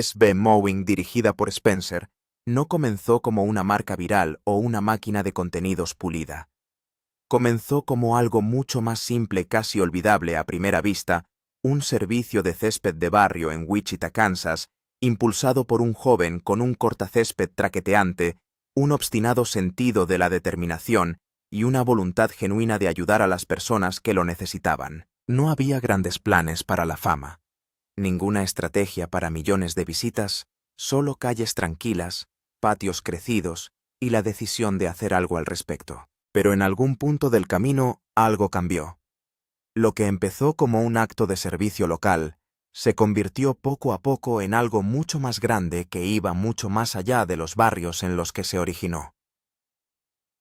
SB Mowing, dirigida por Spencer, no comenzó como una marca viral o una máquina de contenidos pulida. Comenzó como algo mucho más simple, casi olvidable a primera vista, un servicio de césped de barrio en Wichita, Kansas, impulsado por un joven con un cortacésped traqueteante, un obstinado sentido de la determinación y una voluntad genuina de ayudar a las personas que lo necesitaban. No había grandes planes para la fama, ninguna estrategia para millones de visitas, solo calles tranquilas, patios crecidos y la decisión de hacer algo al respecto. Pero en algún punto del camino algo cambió. Lo que empezó como un acto de servicio local se convirtió poco a poco en algo mucho más grande que iba mucho más allá de los barrios en los que se originó.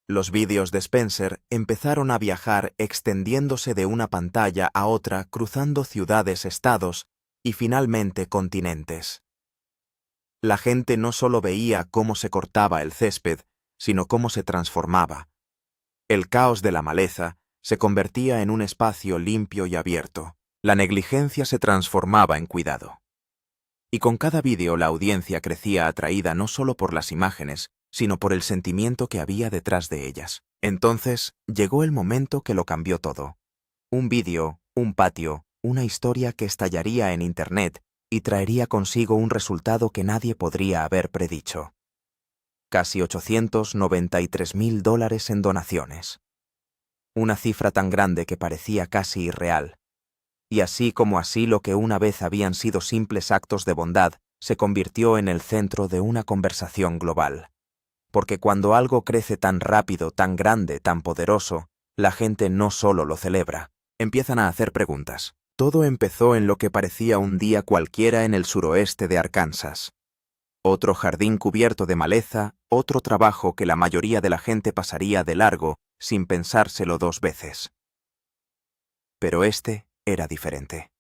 Los vídeos de Spencer empezaron a viajar extendiéndose de una pantalla a otra, cruzando ciudades, estados y finalmente continentes. La gente no solo veía cómo se cortaba el césped, sino cómo se transformaba. El caos de la maleza se convertía en un espacio limpio y abierto. La negligencia se transformaba en cuidado. Y con cada vídeo la audiencia crecía atraída no solo por las imágenes, sino por el sentimiento que había detrás de ellas. Entonces llegó el momento que lo cambió todo. Un vídeo, un patio, una historia que estallaría en Internet y traería consigo un resultado que nadie podría haber predicho. Casi $893,000 en donaciones. Una cifra tan grande que parecía casi irreal. Y así como así lo que una vez habían sido simples actos de bondad se convirtió en el centro de una conversación global. Porque cuando algo crece tan rápido, tan grande, tan poderoso, la gente no solo lo celebra, empiezan a hacer preguntas. Todo empezó en lo que parecía un día cualquiera en el suroeste de Arkansas. Otro jardín cubierto de maleza, otro trabajo que la mayoría de la gente pasaría de largo sin pensárselo dos veces. Pero este era diferente.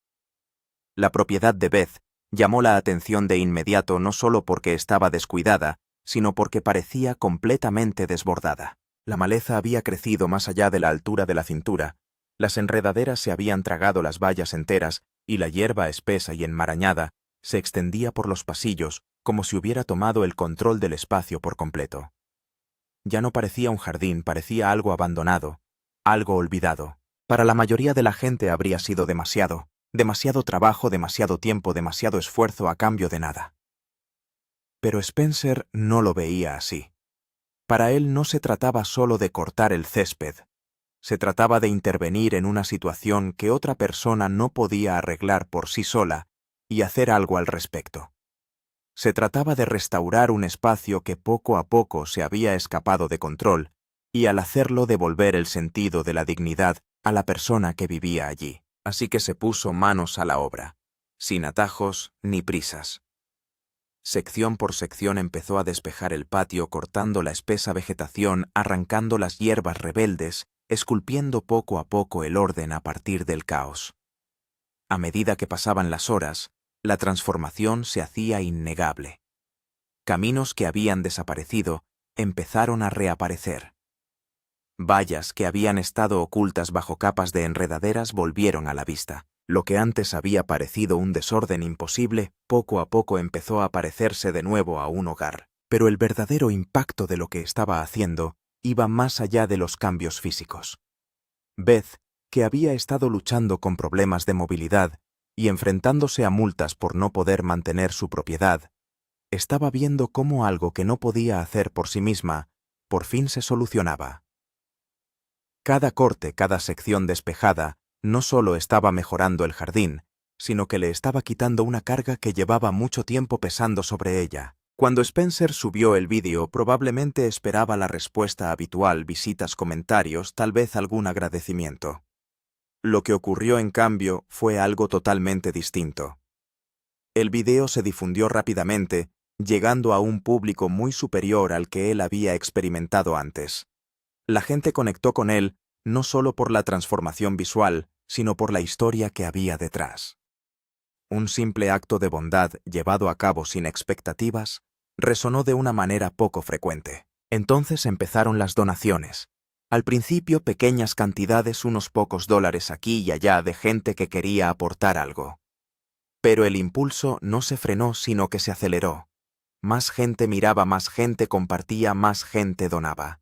La propiedad de Beth llamó la atención de inmediato no solo porque estaba descuidada, sino porque parecía completamente desbordada. La maleza había crecido más allá de la altura de la cintura, las enredaderas se habían tragado las vallas enteras y la hierba espesa y enmarañada se extendía por los pasillos como si hubiera tomado el control del espacio por completo. Ya no parecía un jardín, parecía algo abandonado, algo olvidado. Para la mayoría de la gente habría sido demasiado trabajo, demasiado tiempo, demasiado esfuerzo a cambio de nada. Pero Spencer no lo veía así. Para él no se trataba solo de cortar el césped. Se trataba de intervenir en una situación que otra persona no podía arreglar por sí sola y hacer algo al respecto. Se trataba de restaurar un espacio que poco a poco se había escapado de control y al hacerlo devolver el sentido de la dignidad a la persona que vivía allí. Así que se puso manos a la obra, sin atajos ni prisas. Sección por sección empezó a despejar el patio cortando la espesa vegetación, arrancando las hierbas rebeldes, esculpiendo poco a poco el orden a partir del caos. A medida que pasaban las horas, la transformación se hacía innegable. Caminos que habían desaparecido empezaron a reaparecer. Vallas que habían estado ocultas bajo capas de enredaderas volvieron a la vista. Lo que antes había parecido un desorden imposible, poco a poco empezó a parecerse de nuevo a un hogar. Pero el verdadero impacto de lo que estaba haciendo iba más allá de los cambios físicos. Beth, que había estado luchando con problemas de movilidad y enfrentándose a multas por no poder mantener su propiedad, estaba viendo cómo algo que no podía hacer por sí misma, por fin se solucionaba. Cada corte, cada sección despejada, no solo estaba mejorando el jardín, sino que le estaba quitando una carga que llevaba mucho tiempo pesando sobre ella. Cuando Spencer subió el vídeo, probablemente esperaba la respuesta habitual, visitas, comentarios, tal vez algún agradecimiento. Lo que ocurrió, en cambio, fue algo totalmente distinto. El video se difundió rápidamente, llegando a un público muy superior al que él había experimentado antes. La gente conectó con él no solo por la transformación visual, sino por la historia que había detrás. Un simple acto de bondad llevado a cabo sin expectativas resonó de una manera poco frecuente. Entonces empezaron las donaciones. Al principio pequeñas cantidades, unos pocos dólares aquí y allá de gente que quería aportar algo. Pero el impulso no se frenó, sino que se aceleró. Más gente miraba, más gente compartía, más gente donaba.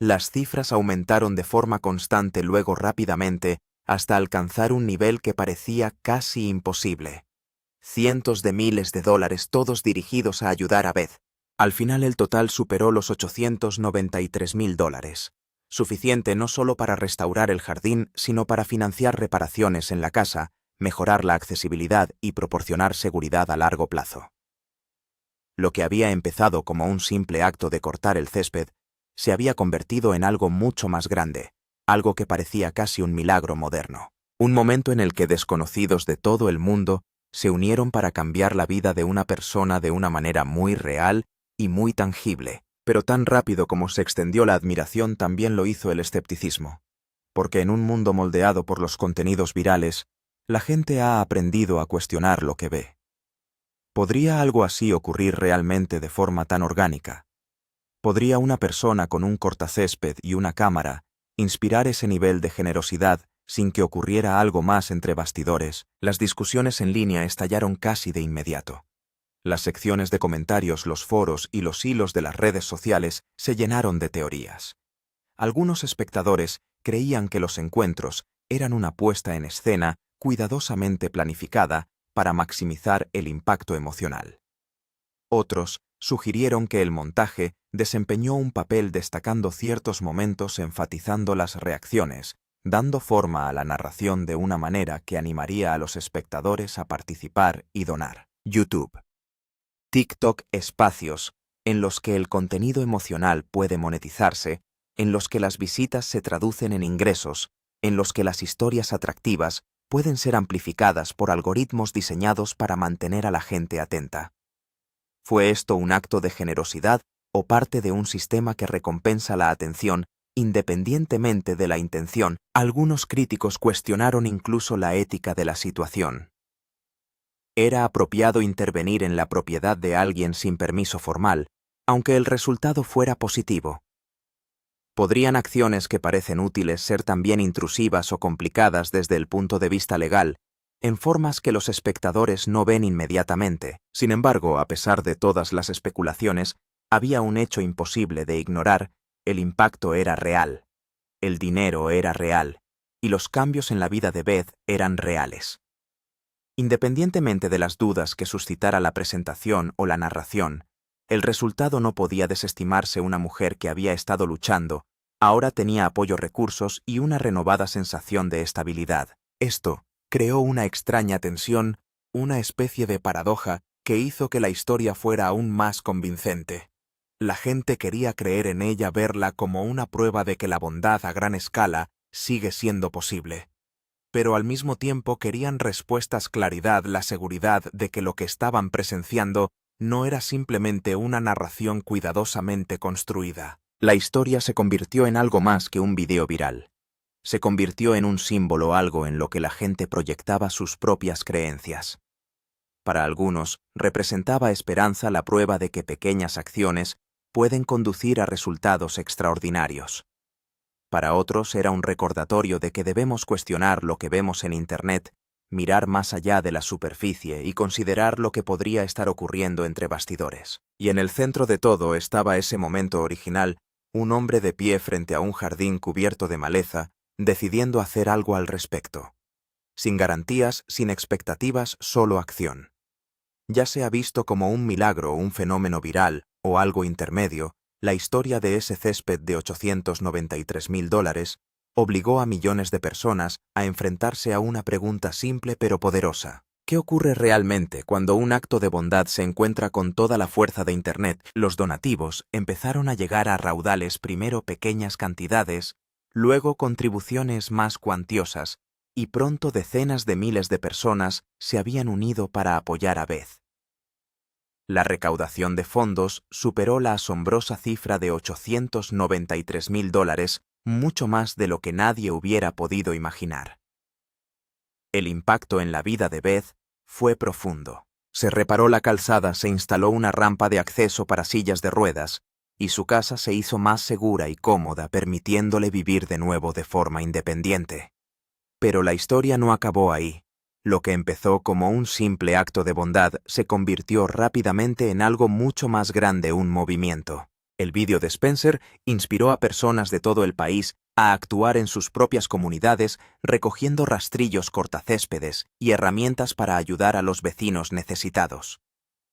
Las cifras aumentaron de forma constante, luego rápidamente, hasta alcanzar un nivel que parecía casi imposible. Cientos de miles de dólares, todos dirigidos a ayudar a Beth. Al final el total superó los $893,000. Suficiente no solo para restaurar el jardín, sino para financiar reparaciones en la casa, mejorar la accesibilidad y proporcionar seguridad a largo plazo. Lo que había empezado como un simple acto de cortar el césped se había convertido en algo mucho más grande, algo que parecía casi un milagro moderno. Un momento en el que desconocidos de todo el mundo se unieron para cambiar la vida de una persona de una manera muy real y muy tangible. Pero tan rápido como se extendió la admiración, también lo hizo el escepticismo. Porque en un mundo moldeado por los contenidos virales, la gente ha aprendido a cuestionar lo que ve. ¿Podría algo así ocurrir realmente de forma tan orgánica? ¿Podría una persona con un cortacésped y una cámara inspirar ese nivel de generosidad sin que ocurriera algo más entre bastidores? Las discusiones en línea estallaron casi de inmediato. Las secciones de comentarios, los foros y los hilos de las redes sociales se llenaron de teorías. Algunos espectadores creían que los encuentros eran una puesta en escena cuidadosamente planificada para maximizar el impacto emocional. Otros sugirieron que el montaje desempeñó un papel destacando ciertos momentos, enfatizando las reacciones, dando forma a la narración de una manera que animaría a los espectadores a participar y donar. YouTube. TikTok, espacios en los que el contenido emocional puede monetizarse, en los que las visitas se traducen en ingresos, en los que las historias atractivas pueden ser amplificadas por algoritmos diseñados para mantener a la gente atenta. ¿Fue esto un acto de generosidad o parte de un sistema que recompensa la atención independientemente de la intención? Algunos críticos cuestionaron incluso la ética de la situación. ¿Era apropiado intervenir en la propiedad de alguien sin permiso formal, aunque el resultado fuera positivo? ¿Podrían acciones que parecen útiles ser también intrusivas o complicadas desde el punto de vista legal, en formas que los espectadores no ven inmediatamente? Sin embargo, a pesar de todas las especulaciones, había un hecho imposible de ignorar: el impacto era real, el dinero era real, y los cambios en la vida de Beth eran reales. Independientemente de las dudas que suscitara la presentación o la narración, el resultado no podía desestimarse. Una mujer que había estado luchando ahora tenía apoyo, recursos y una renovada sensación de estabilidad. Esto creó una extraña tensión, una especie de paradoja que hizo que la historia fuera aún más convincente. La gente quería creer en ella, verla como una prueba de que la bondad a gran escala sigue siendo posible. Pero al mismo tiempo querían respuestas, claridad, la seguridad de que lo que estaban presenciando no era simplemente una narración cuidadosamente construida. La historia se convirtió en algo más que un video viral. Se convirtió en un símbolo, algo en lo que la gente proyectaba sus propias creencias. Para algunos, representaba esperanza, la prueba de que pequeñas acciones pueden conducir a resultados extraordinarios. Para otros era un recordatorio de que debemos cuestionar lo que vemos en Internet, mirar más allá de la superficie y considerar lo que podría estar ocurriendo entre bastidores. Y en el centro de todo estaba ese momento original, un hombre de pie frente a un jardín cubierto de maleza, decidiendo hacer algo al respecto. Sin garantías, sin expectativas, solo acción. Ya sea visto como un milagro, un fenómeno viral o algo intermedio, la historia de ese césped de $893,000 obligó a millones de personas a enfrentarse a una pregunta simple pero poderosa. ¿Qué ocurre realmente cuando un acto de bondad se encuentra con toda la fuerza de Internet? Los donativos empezaron a llegar a raudales, primero pequeñas cantidades, luego contribuciones más cuantiosas, y pronto decenas de miles de personas se habían unido para apoyar a Beth. La recaudación de fondos superó la asombrosa cifra de $893,000, mucho más de lo que nadie hubiera podido imaginar. El impacto en la vida de Beth fue profundo. Se reparó la calzada, se instaló una rampa de acceso para sillas de ruedas, y su casa se hizo más segura y cómoda, permitiéndole vivir de nuevo de forma independiente. Pero la historia no acabó ahí. Lo que empezó como un simple acto de bondad se convirtió rápidamente en algo mucho más grande, un movimiento. El vídeo de Spencer inspiró a personas de todo el país a actuar en sus propias comunidades recogiendo rastrillos cortacéspedes y herramientas para ayudar a los vecinos necesitados.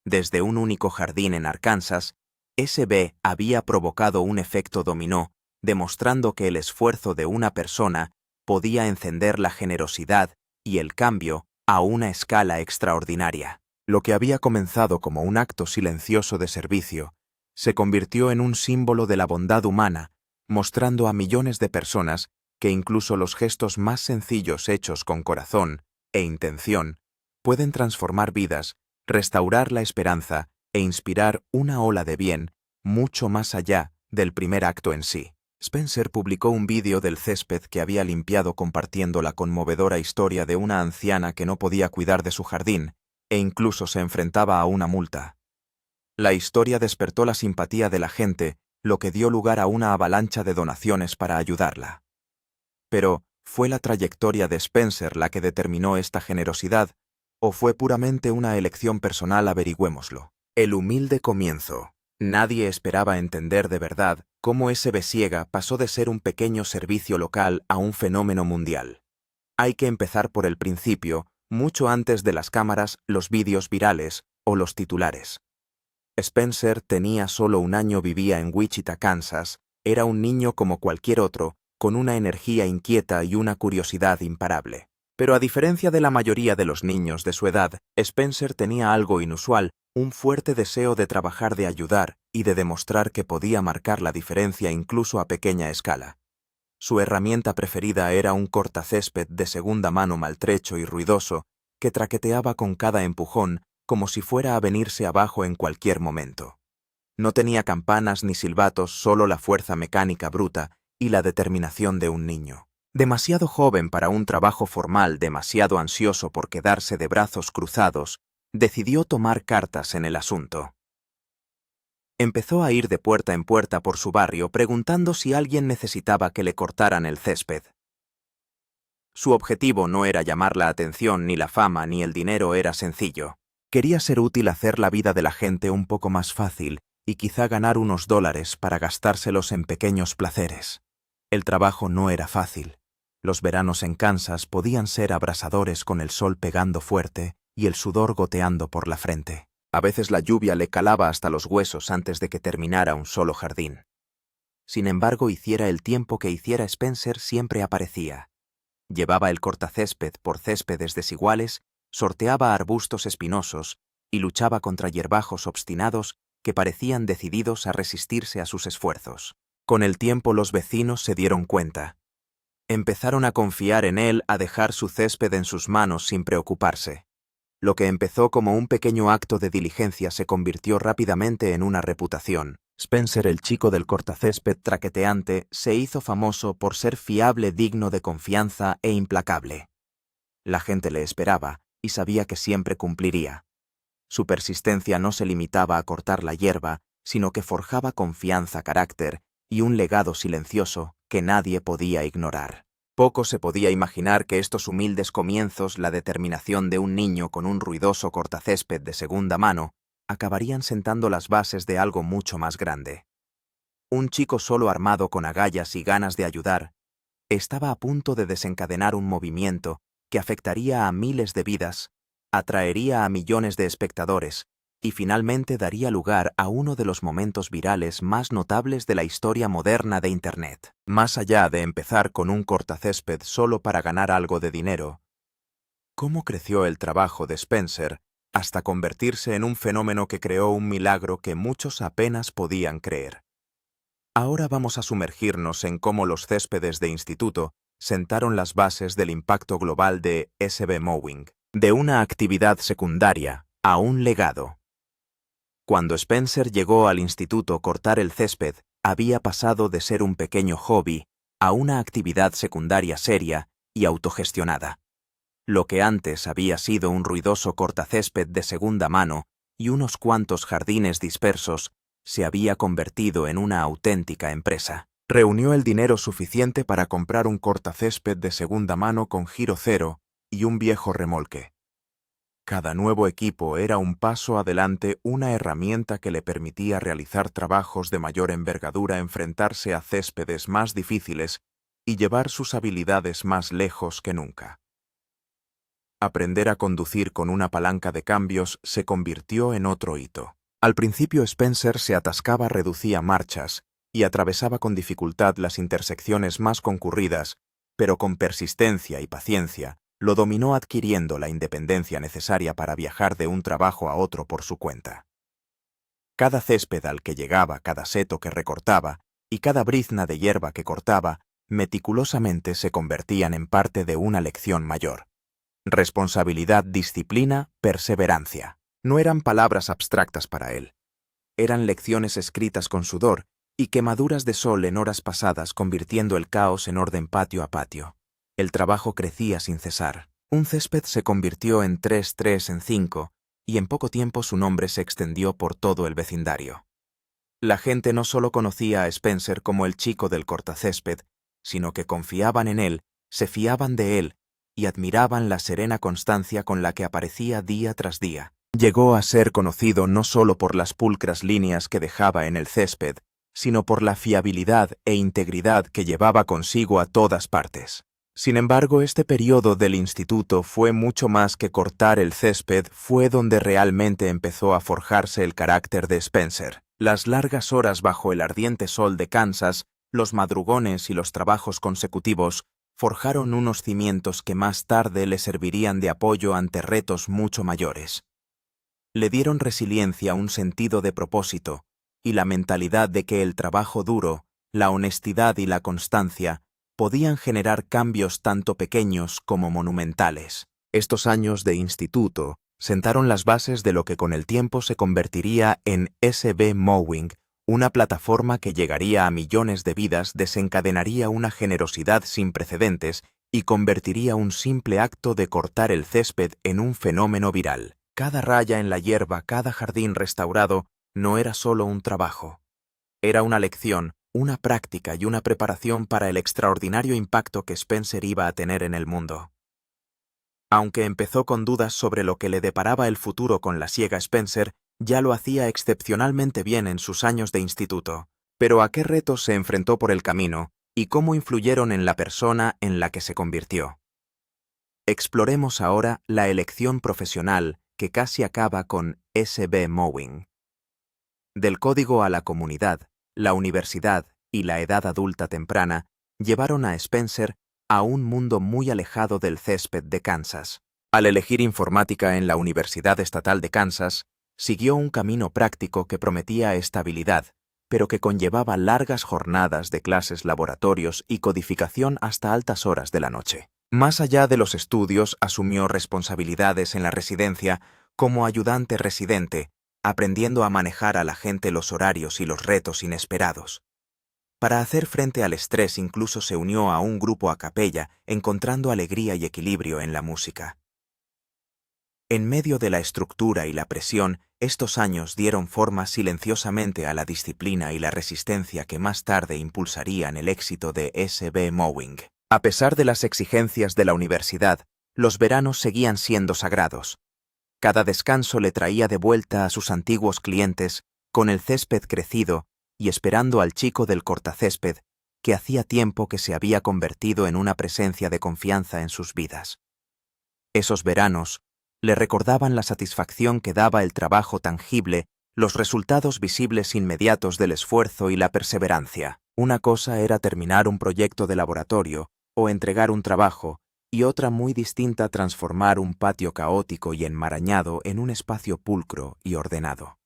Desde un único jardín en Arkansas, SB había provocado un efecto dominó, demostrando que el esfuerzo de una persona podía encender la generosidad y el cambio a una escala extraordinaria. Lo que había comenzado como un acto silencioso de servicio se convirtió en un símbolo de la bondad humana, mostrando a millones de personas que incluso los gestos más sencillos hechos con corazón e intención pueden transformar vidas, restaurar la esperanza e inspirar una ola de bien mucho más allá del primer acto en sí. Spencer publicó un vídeo del césped que había limpiado compartiendo la conmovedora historia de una anciana que no podía cuidar de su jardín e incluso se enfrentaba a una multa. La historia despertó la simpatía de la gente, lo que dio lugar a una avalancha de donaciones para ayudarla. Pero, ¿fue la trayectoria de Spencer la que determinó esta generosidad, o fue puramente una elección personal? Averigüémoslo. El humilde comienzo. Nadie esperaba entender de verdad cómo SB Ciega pasó de ser un pequeño servicio local a un fenómeno mundial. Hay que empezar por el principio, mucho antes de las cámaras, los vídeos virales o los titulares. Spencer tenía solo un año, vivía en Wichita, Kansas, era un niño como cualquier otro, con una energía inquieta y una curiosidad imparable. Pero a diferencia de la mayoría de los niños de su edad, Spencer tenía algo inusual, un fuerte deseo de trabajar, de ayudar y de demostrar que podía marcar la diferencia incluso a pequeña escala. Su herramienta preferida era un cortacésped de segunda mano maltrecho y ruidoso, que traqueteaba con cada empujón como si fuera a venirse abajo en cualquier momento. No tenía campanas ni silbatos, solo la fuerza mecánica bruta y la determinación de un niño. Demasiado joven para un trabajo formal, demasiado ansioso por quedarse de brazos cruzados, decidió tomar cartas en el asunto. Empezó a ir de puerta en puerta por su barrio preguntando si alguien necesitaba que le cortaran el césped. Su objetivo no era llamar la atención, ni la fama, ni el dinero, era sencillo. Quería ser útil, hacer la vida de la gente un poco más fácil y quizá ganar unos dólares para gastárselos en pequeños placeres. El trabajo no era fácil. Los veranos en Kansas podían ser abrasadores, con el sol pegando fuerte y el sudor goteando por la frente. A veces la lluvia le calaba hasta los huesos antes de que terminara un solo jardín. Sin embargo, hiciera el tiempo que hiciera, Spencer siempre aparecía. Llevaba el cortacésped por céspedes desiguales, sorteaba arbustos espinosos y luchaba contra hierbajos obstinados que parecían decididos a resistirse a sus esfuerzos. Con el tiempo los vecinos se dieron cuenta. Empezaron a confiar en él, a dejar su césped en sus manos sin preocuparse. Lo que empezó como un pequeño acto de diligencia se convirtió rápidamente en una reputación. Spencer, el chico del cortacésped traqueteante, se hizo famoso por ser fiable, digno de confianza e implacable. La gente le esperaba y sabía que siempre cumpliría. Su persistencia no se limitaba a cortar la hierba, sino que forjaba confianza, carácter y un legado silencioso que nadie podía ignorar. Poco se podía imaginar que estos humildes comienzos, la determinación de un niño con un ruidoso cortacésped de segunda mano, acabarían sentando las bases de algo mucho más grande. Un chico solo, armado con agallas y ganas de ayudar, estaba a punto de desencadenar un movimiento que afectaría a miles de vidas, atraería a millones de espectadores y finalmente daría lugar a uno de los momentos virales más notables de la historia moderna de Internet. Más allá de empezar con un cortacésped solo para ganar algo de dinero, ¿cómo creció el trabajo de Spencer hasta convertirse en un fenómeno que creó un milagro que muchos apenas podían creer? Ahora vamos a sumergirnos en cómo los céspedes de instituto sentaron las bases del impacto global de SB Mowing, de una actividad secundaria a un legado. Cuando Spencer llegó al instituto, cortar el césped había pasado de ser un pequeño hobby a una actividad secundaria seria y autogestionada. Lo que antes había sido un ruidoso cortacésped de segunda mano y unos cuantos jardines dispersos se había convertido en una auténtica empresa. Reunió el dinero suficiente para comprar un cortacésped de segunda mano con giro cero y un viejo remolque. Cada nuevo equipo era un paso adelante, una herramienta que le permitía realizar trabajos de mayor envergadura, enfrentarse a céspedes más difíciles y llevar sus habilidades más lejos que nunca. Aprender a conducir con una palanca de cambios se convirtió en otro hito. Al principio Spencer se atascaba, reducía marchas y atravesaba con dificultad las intersecciones más concurridas, pero con persistencia y paciencia, lo dominó adquiriendo la independencia necesaria para viajar de un trabajo a otro por su cuenta. Cada césped al que llegaba, cada seto que recortaba y cada brizna de hierba que cortaba, meticulosamente se convertían en parte de una lección mayor. Responsabilidad, disciplina, perseverancia. No eran palabras abstractas para él. Eran lecciones escritas con sudor y quemaduras de sol en horas pasadas, convirtiendo el caos en orden patio a patio. El trabajo crecía sin cesar. Un césped se convirtió en 3 en 5, y en poco tiempo su nombre se extendió por todo el vecindario. La gente no solo conocía a Spencer como el chico del cortacésped, sino que confiaban en él, se fiaban de él y admiraban la serena constancia con la que aparecía día tras día. Llegó a ser conocido no solo por las pulcras líneas que dejaba en el césped, sino por la fiabilidad e integridad que llevaba consigo a todas partes. Sin embargo, este periodo del instituto fue mucho más que cortar el césped, fue donde realmente empezó a forjarse el carácter de Spencer. Las largas horas bajo el ardiente sol de Kansas, los madrugones y los trabajos consecutivos forjaron unos cimientos que más tarde le servirían de apoyo ante retos mucho mayores. Le dieron resiliencia, un sentido de propósito y la mentalidad de que el trabajo duro, la honestidad y la constancia podían generar cambios tanto pequeños como monumentales. Estos años de instituto sentaron las bases de lo que con el tiempo se convertiría en SB Mowing, una plataforma que llegaría a millones de vidas, desencadenaría una generosidad sin precedentes y convertiría un simple acto de cortar el césped en un fenómeno viral. Cada raya en la hierba, cada jardín restaurado, no era solo un trabajo. Era una lección, una práctica y una preparación para el extraordinario impacto que Spencer iba a tener en el mundo. Aunque empezó con dudas sobre lo que le deparaba el futuro con la siega Spencer, ya lo hacía excepcionalmente bien en sus años de instituto. Pero ¿a qué retos se enfrentó por el camino y cómo influyeron en la persona en la que se convirtió? Exploremos ahora la elección profesional que casi acaba con SB Mowing. Del código a la comunidad, la universidad y la edad adulta temprana llevaron a Spencer a un mundo muy alejado del césped de Kansas. Al elegir informática en la Universidad Estatal de Kansas, siguió un camino práctico que prometía estabilidad, pero que conllevaba largas jornadas de clases, laboratorios y codificación hasta altas horas de la noche. Más allá de los estudios, asumió responsabilidades en la residencia como ayudante residente, aprendiendo a manejar a la gente, los horarios y los retos inesperados. Para hacer frente al estrés incluso se unió a un grupo a capella, encontrando alegría y equilibrio en la música. En medio de la estructura y la presión, estos años dieron forma silenciosamente a la disciplina y la resistencia que más tarde impulsarían el éxito de SB Mowing. A pesar de las exigencias de la universidad, los veranos seguían siendo sagrados. Cada descanso le traía de vuelta a sus antiguos clientes, con el césped crecido y esperando al chico del cortacésped, que hacía tiempo que se había convertido en una presencia de confianza en sus vidas. Esos veranos le recordaban la satisfacción que daba el trabajo tangible, los resultados visibles inmediatos del esfuerzo y la perseverancia. Una cosa era terminar un proyecto de laboratorio o entregar un trabajo, y otra muy distinta transformar un patio caótico y enmarañado en un espacio pulcro y ordenado.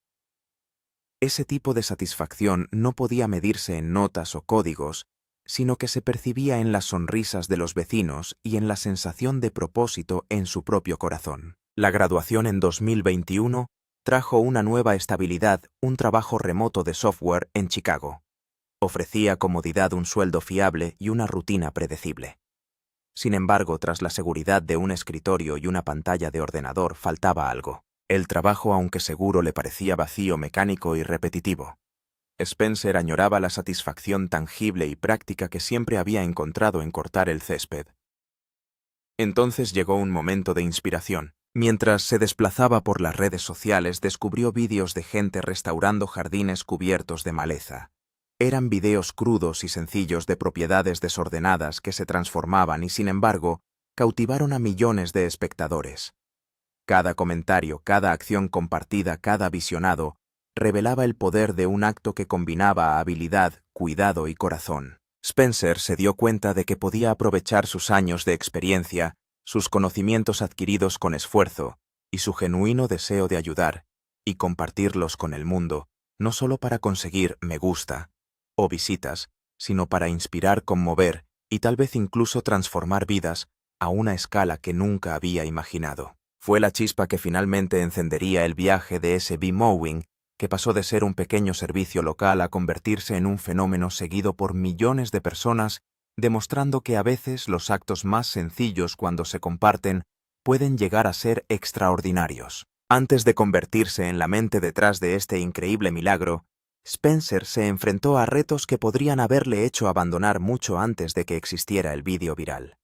Ese tipo de satisfacción no podía medirse en notas o códigos, sino que se percibía en las sonrisas de los vecinos y en la sensación de propósito en su propio corazón. La graduación en 2021 trajo una nueva estabilidad, un trabajo remoto de software en Chicago. Ofrecía comodidad, un sueldo fiable y una rutina predecible. Sin embargo, tras la seguridad de un escritorio y una pantalla de ordenador, faltaba algo. El trabajo, aunque seguro, le parecía vacío, mecánico y repetitivo. Spencer añoraba la satisfacción tangible y práctica que siempre había encontrado en cortar el césped. Entonces llegó un momento de inspiración. Mientras se desplazaba por las redes sociales, descubrió vídeos de gente restaurando jardines cubiertos de maleza. Eran videos crudos y sencillos de propiedades desordenadas que se transformaban y, sin embargo, cautivaron a millones de espectadores. Cada comentario, cada acción compartida, cada visionado, revelaba el poder de un acto que combinaba habilidad, cuidado y corazón. Spencer se dio cuenta de que podía aprovechar sus años de experiencia, sus conocimientos adquiridos con esfuerzo y su genuino deseo de ayudar y compartirlos con el mundo, no solo para conseguir me gusta o visitas, sino para inspirar, conmover y tal vez incluso transformar vidas a una escala que nunca había imaginado. Fue la chispa que finalmente encendería el viaje de SB Mowing, que pasó de ser un pequeño servicio local a convertirse en un fenómeno seguido por millones de personas, demostrando que a veces los actos más sencillos, cuando se comparten, pueden llegar a ser extraordinarios. Antes de convertirse en la mente detrás de este increíble milagro, Spencer se enfrentó a retos que podrían haberle hecho abandonar mucho antes de que existiera el vídeo viral.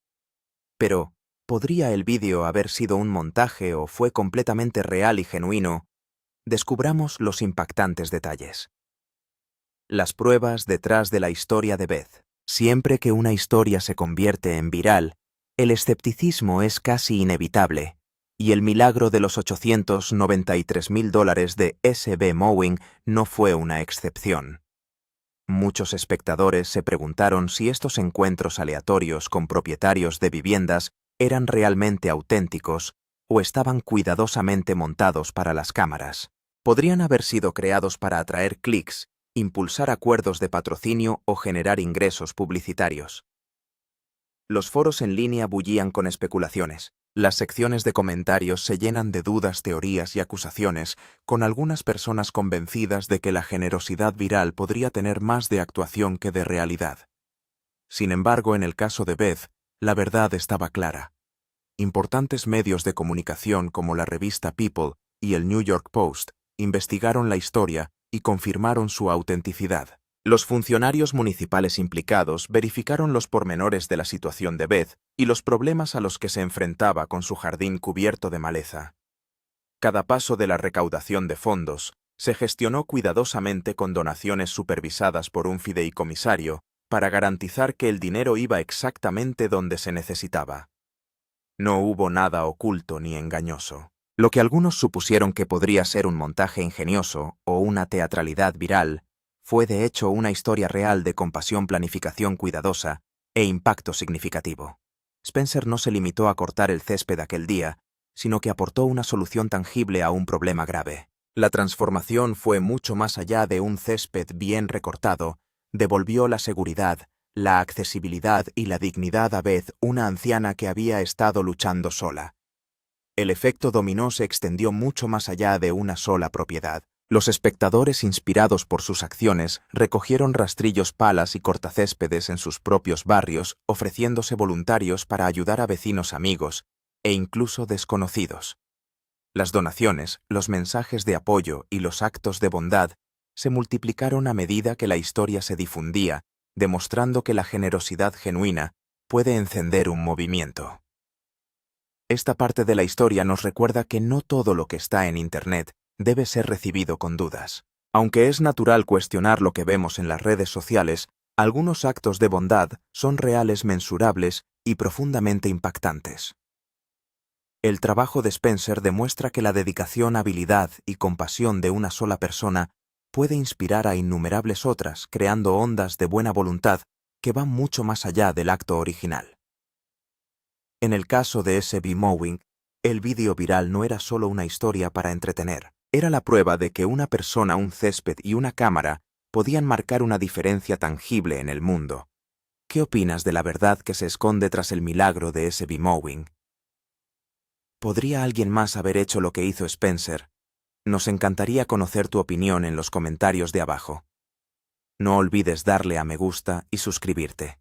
Pero, ¿podría el vídeo haber sido un montaje o fue completamente real y genuino? Descubramos los impactantes detalles. Las pruebas detrás de la historia de Beth. Siempre que una historia se convierte en viral, el escepticismo es casi inevitable, y el milagro de los $893,000 de SB Mowing no fue una excepción. Muchos espectadores se preguntaron si estos encuentros aleatorios con propietarios de viviendas eran realmente auténticos o estaban cuidadosamente montados para las cámaras. Podrían haber sido creados para atraer clics, impulsar acuerdos de patrocinio o generar ingresos publicitarios. Los foros en línea bullían con especulaciones. Las secciones de comentarios se llenan de dudas, teorías y acusaciones, con algunas personas convencidas de que la generosidad viral podría tener más de actuación que de realidad. Sin embargo, en el caso de Beth, la verdad estaba clara. Importantes medios de comunicación como la revista People y el New York Post investigaron la historia y confirmaron su autenticidad. Los funcionarios municipales implicados verificaron los pormenores de la situación de Beth y los problemas a los que se enfrentaba con su jardín cubierto de maleza. Cada paso de la recaudación de fondos se gestionó cuidadosamente con donaciones supervisadas por un fideicomisario para garantizar que el dinero iba exactamente donde se necesitaba. No hubo nada oculto ni engañoso. Lo que algunos supusieron que podría ser un montaje ingenioso o una teatralidad viral, fue de hecho una historia real de compasión, planificación cuidadosa e impacto significativo. Spencer no se limitó a cortar el césped aquel día, sino que aportó una solución tangible a un problema grave. La transformación fue mucho más allá de un césped bien recortado, devolvió la seguridad, la accesibilidad y la dignidad a Beth, una anciana que había estado luchando sola. El efecto dominó se extendió mucho más allá de una sola propiedad. Los espectadores, inspirados por sus acciones, recogieron rastrillos, palas y cortacéspedes en sus propios barrios, ofreciéndose voluntarios para ayudar a vecinos, amigos e incluso desconocidos. Las donaciones, los mensajes de apoyo y los actos de bondad se multiplicaron a medida que la historia se difundía, demostrando que la generosidad genuina puede encender un movimiento. Esta parte de la historia nos recuerda que no todo lo que está en Internet debe ser recibido con dudas. Aunque es natural cuestionar lo que vemos en las redes sociales, algunos actos de bondad son reales, mensurables y profundamente impactantes. El trabajo de Spencer demuestra que la dedicación, habilidad y compasión de una sola persona puede inspirar a innumerables otras, creando ondas de buena voluntad que van mucho más allá del acto original. En el caso de SB Mowing, el vídeo viral no era solo una historia para entretener. Era la prueba de que una persona, un césped y una cámara podían marcar una diferencia tangible en el mundo. ¿Qué opinas de la verdad que se esconde tras el milagro de SB Mowing? ¿Podría alguien más haber hecho lo que hizo Spencer? Nos encantaría conocer tu opinión en los comentarios de abajo. No olvides darle a me gusta y suscribirte.